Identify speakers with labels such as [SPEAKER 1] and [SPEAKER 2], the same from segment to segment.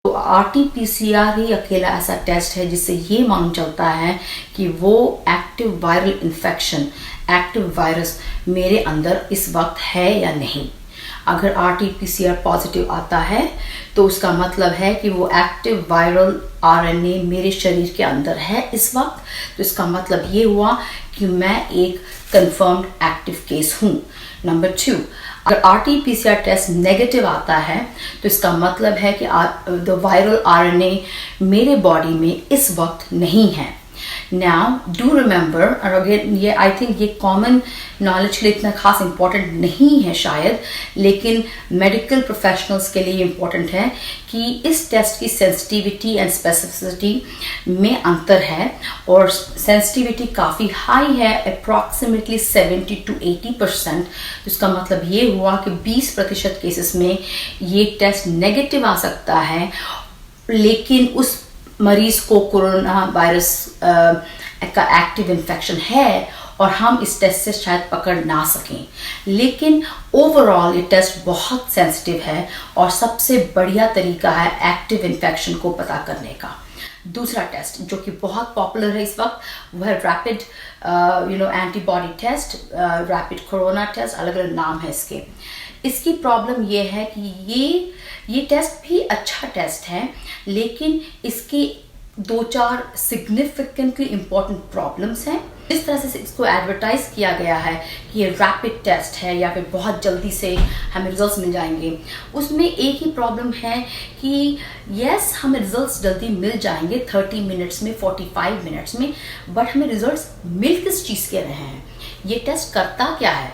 [SPEAKER 1] तो RT-PCR ही अकेला ऐसा टेस्ट है जिससे ये मालूम चलता है कि वो active viral infection, active virus मेरे अंदर इस वक्त है या नहीं। अगर RT-PCR पॉजिटिव आता है तो उसका मतलब है कि वो एक्टिव वायरल RNA मेरे शरीर के अंदर है इस वक्त। तो इसका मतलब ये हुआ कि मैं एक कंफर्म्ड एक्टिव केस हूँ। नंबर 2, अगर RT-PCR टेस्ट नेगेटिव आता है तो इसका मतलब है कि द वायरल RNA मेरे बॉडी में इस वक्त नहीं है। नाउ डू रिमेंबर, और अगेन ये आई थिंक ये कॉमन नॉलेज के लिए इतना खास इम्पोर्टेंट नहीं है शायद, लेकिन मेडिकल प्रोफेशनल्स के लिए इम्पोर्टेंट है कि इस टेस्ट की सेंसिटिविटी एंड स्पेसिफिसिटी में अंतर है। और सेंसिटिविटी काफ़ी हाई है, अप्रॉक्सीमेटली 70 to 80%। तो इसका मतलब ये हुआ कि 20% केसेस में ये टेस्ट नेगेटिव आ सकता है, लेकिन उस मरीज को कोरोना वायरस का एक्टिव इन्फेक्शन है और हम इस टेस्ट से शायद पकड़ ना सकें। लेकिन ओवरऑल ये टेस्ट बहुत सेंसिटिव है और सबसे बढ़िया तरीका है एक्टिव इन्फेक्शन को पता करने का। दूसरा टेस्ट जो कि बहुत पॉपुलर है इस वक्त वो है rapid antibody test, rapid corona test, अलग अलग नाम है इसके। इसकी प्रॉब्लम ये है कि ये टेस्ट भी अच्छा टेस्ट है, लेकिन इसकी 2-4 सिग्निफिकेंटली इम्पॉर्टेंट प्रॉब्लम्स हैं। इस तरह से इसको एडवर्टाइज किया गया है कि ये रैपिड टेस्ट है या फिर बहुत जल्दी से हमें रिजल्ट्स मिल जाएंगे। उसमें एक ही प्रॉब्लम है कि यस, हमें रिजल्ट्स जल्दी मिल जाएंगे 30 मिनट्स में, 45 मिनट्स में, बट हमें रिजल्ट्स मिल किस चीज़ के रहे हैं। ये टेस्ट करता क्या है?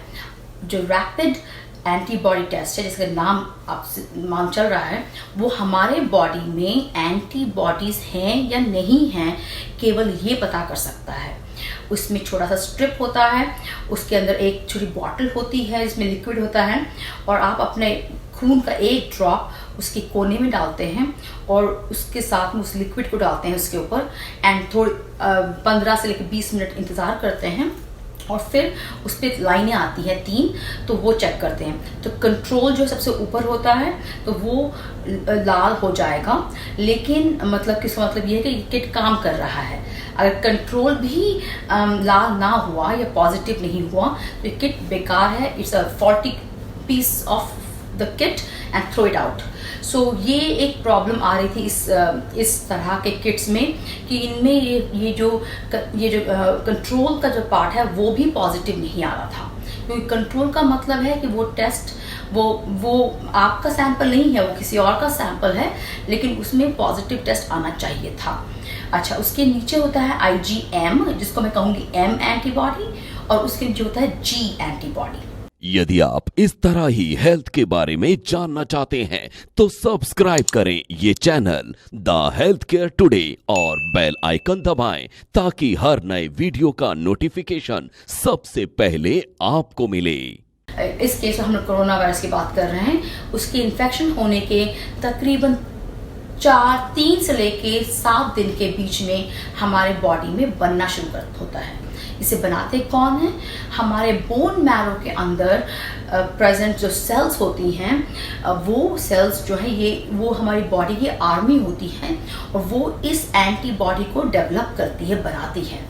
[SPEAKER 1] जो रैपिड एंटीबॉडी टेस्ट है, जिसका नाम आपसे मान चल रहा है, वो हमारे बॉडी में एंटीबॉडीज हैं या नहीं हैं केवल ये पता कर सकता है। उसमें छोटा सा स्ट्रिप होता है, उसके अंदर एक छोटी बॉटल होती है, इसमें लिक्विड होता है, और आप अपने खून का एक ड्रॉप उसके कोने में डालते हैं और उसके साथ में उस लिक्विड को डालते हैं उसके ऊपर, एंड थोड़ी 15 से लेकर 20 मिनट इंतज़ार करते हैं और फिर उस पर लाइनें आती हैं 3, तो वो चेक करते हैं। तो कंट्रोल जो सबसे ऊपर होता है तो वो लाल हो जाएगा, लेकिन मतलब किसका मतलब ये है कि ये किट काम कर रहा है। अगर कंट्रोल भी लाल ना हुआ या पॉजिटिव नहीं हुआ तो ये किट बेकार है, it's a faulty piece of the kit and throw it out. So ये एक प्रॉब्लम आ रही थी इस तरह के किट्स में कि इनमें ये जो कंट्रोल का जो पार्ट है वो भी पॉजिटिव नहीं आ रहा था। क्योंकि कंट्रोल का मतलब है कि वो टेस्ट वो आपका सैंपल नहीं है, वो किसी और का सैंपल है, लेकिन उसमें पॉजिटिव टेस्ट आना चाहिए था। अच्छा, उसके नीचे होता है IgM, जिसको मैं कहूँगी M एंटीबॉडी, और उसके नीचे होता है G एंटीबॉडी।
[SPEAKER 2] यदि आप इस तरह ही हेल्थ के बारे में जानना चाहते हैं तो सब्सक्राइब करें ये channel the health care today और बेल आइकन दबाएं ताकि हर नए वीडियो का नोटिफिकेशन सबसे पहले आपको मिले।
[SPEAKER 1] इस केस में हम लोग कोरोना वायरस की बात कर रहे हैं। उसके इन्फेक्शन होने के तकरीबन 3 से लेके 7 दिन के बीच में हमारे बॉडी में बनना शुरू होता है। इसे बनाते कौन है? हमारे बोन मैरो के अंदर प्रेजेंट जो सेल्स होती हैं, वो सेल्स जो है वो हमारी बॉडी की आर्मी होती हैं और वो इस एंटीबॉडी को डेवलप करती है, बनाती है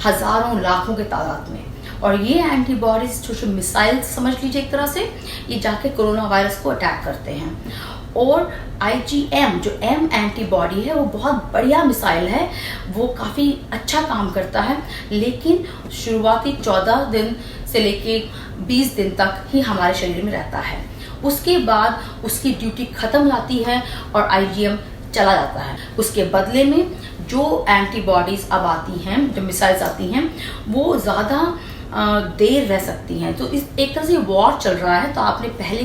[SPEAKER 1] हजारों लाखों के तादाद में। और ये एंटीबॉडीज जो मिसाइल समझ लीजिए एक तरह से, ये जाके कोरोना वायरस को अटैक करते हैं। और IgM जो M एंटीबॉडी है वो बहुत बढ़िया मिसाइल है, वो काफ़ी अच्छा काम करता है, लेकिन शुरुआती 14 दिन से लेके 20 दिन तक ही हमारे शरीर में रहता है। उसके बाद उसकी ड्यूटी ख़त्म जाती है और IgM चला जाता है। उसके बदले में जो एंटीबॉडीज अब आती हैं, जो मिसाइल्स आती हैं, वो ज़्यादा देर रह सकती हैं। तो इस एक तरह से वॉर चल रहा है, तो आपने पहले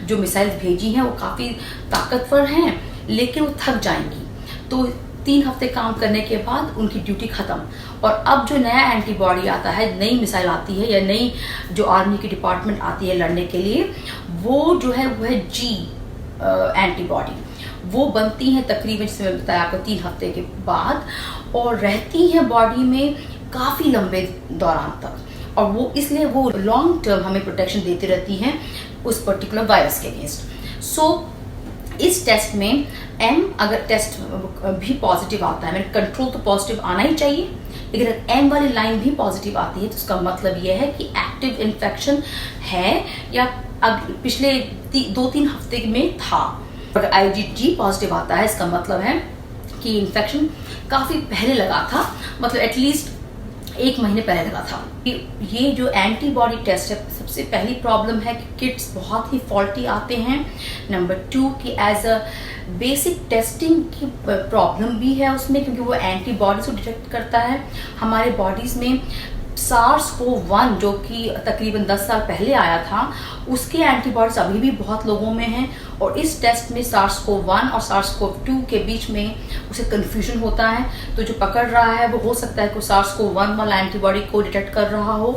[SPEAKER 1] जो मिसाइल भेजी हैं वो काफ़ी ताकतवर हैं, लेकिन वो थक जाएंगी। तो 3 हफ्ते काम करने के बाद उनकी ड्यूटी ख़त्म, और अब जो नया एंटीबॉडी आता है, नई मिसाइल आती है या नई जो आर्मी की डिपार्टमेंट आती है लड़ने के लिए, वो जो है वो है G एंटीबॉडी। वो बनती हैं तकरीबन, जैसे मैं बताया आपको, 3 हफ्ते के बाद, और रहती हैं बॉडी में काफ़ी लंबे दौरान तक, और वो इसलिए वो लॉन्ग टर्म हमें प्रोटेक्शन देती रहती हैं उस पर्टिकुलर वायरस के अगेंस्ट। सो इस टेस्ट में M अगर टेस्ट भी पॉजिटिव आता है, मैंने कंट्रोल तो पॉजिटिव आना ही चाहिए, लेकिन अगर M वाली लाइन भी पॉजिटिव आती है तो उसका मतलब यह है कि एक्टिव इन्फेक्शन है या पिछले 2-3 हफ्ते में था। अगर IgG पॉजिटिव आता है इसका मतलब है कि इन्फेक्शन काफ़ी पहले लगा था, मतलब एटलीस्ट 1 महीने पहले लगा था। ये जो एंटीबॉडी टेस्ट है, सबसे पहली प्रॉब्लम है कि किट्स बहुत ही फॉल्टी आते हैं। नंबर 2 कि एज अ बेसिक टेस्टिंग की प्रॉब्लम भी है उसमें, क्योंकि वो एंटीबॉडीज को डिटेक्ट करता है। हमारे बॉडीज में SARS-CoV-1 जो कि तकरीबन 10 साल पहले आया था, उसके एंटीबॉडीज अभी भी बहुत लोगों में हैं, और इस टेस्ट में SARS-CoV-1 और SARS-CoV-2 के बीच में उसे कंफ्यूजन होता है। तो जो पकड़ रहा है वो हो सकता है कि SARS-CoV-1 वाला एंटीबॉडी को डिटेक्ट कर रहा हो,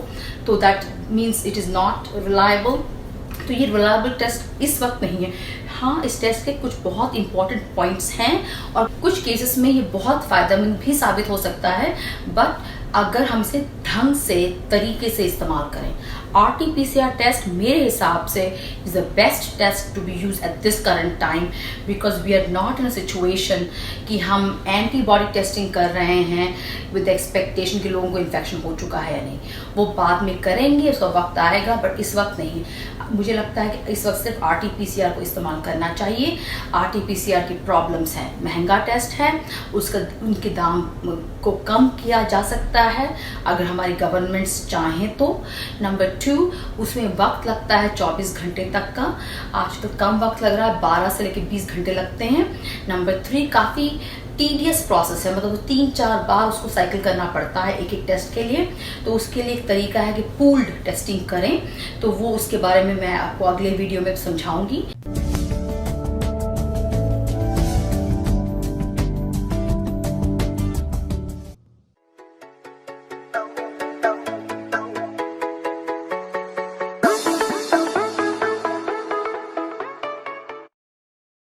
[SPEAKER 1] तो that means it is not reliable. तो ये रिलायबल टेस्ट इस वक्त नहीं है। हाँ, इस टेस्ट के कुछ बहुत इंपॉर्टेंट पॉइंट्स हैं और कुछ केसेस में ये बहुत फ़ायदेमंद भी साबित हो सकता है, बट अगर हम इसे ढंग से तरीके से इस्तेमाल करें। RT-PCR टेस्ट मेरे हिसाब से is the best test to be use at this current time, because we are not in a situation कि हम एंटीबॉडी टेस्टिंग कर रहे हैं विद एक्सपेक्टेशन कि लोगों को इन्फेक्शन हो चुका है या नहीं। वो बाद में करेंगे, उसका वक्त आएगा, बट इस वक्त नहीं। मुझे लगता है कि इस वक्त सिर्फ RT-PCR को इस्तेमाल करना चाहिए। RT-PCR की प्रॉब्लम्स हैं, महंगा टेस्ट है, उनके दाम को कम किया जा सकता है अगर हमारी गवर्नमेंट्स चाहें तो। नंबर 2, उसमें वक्त लगता है 24 घंटे तक का, आजकल कम वक्त लग रहा है, 12 से लेकर 20 घंटे लगते हैं। नंबर 3, काफ़ी टीडियस प्रोसेस है, मतलब 3-4 बार उसको साइकिल करना पड़ता है एक टेस्ट के लिए। तो उसके लिए एक तरीका है कि पूल्ड टेस्टिंग करें, तो वो उसके बारे में मैं आपको अगले वीडियो में समझाऊंगी।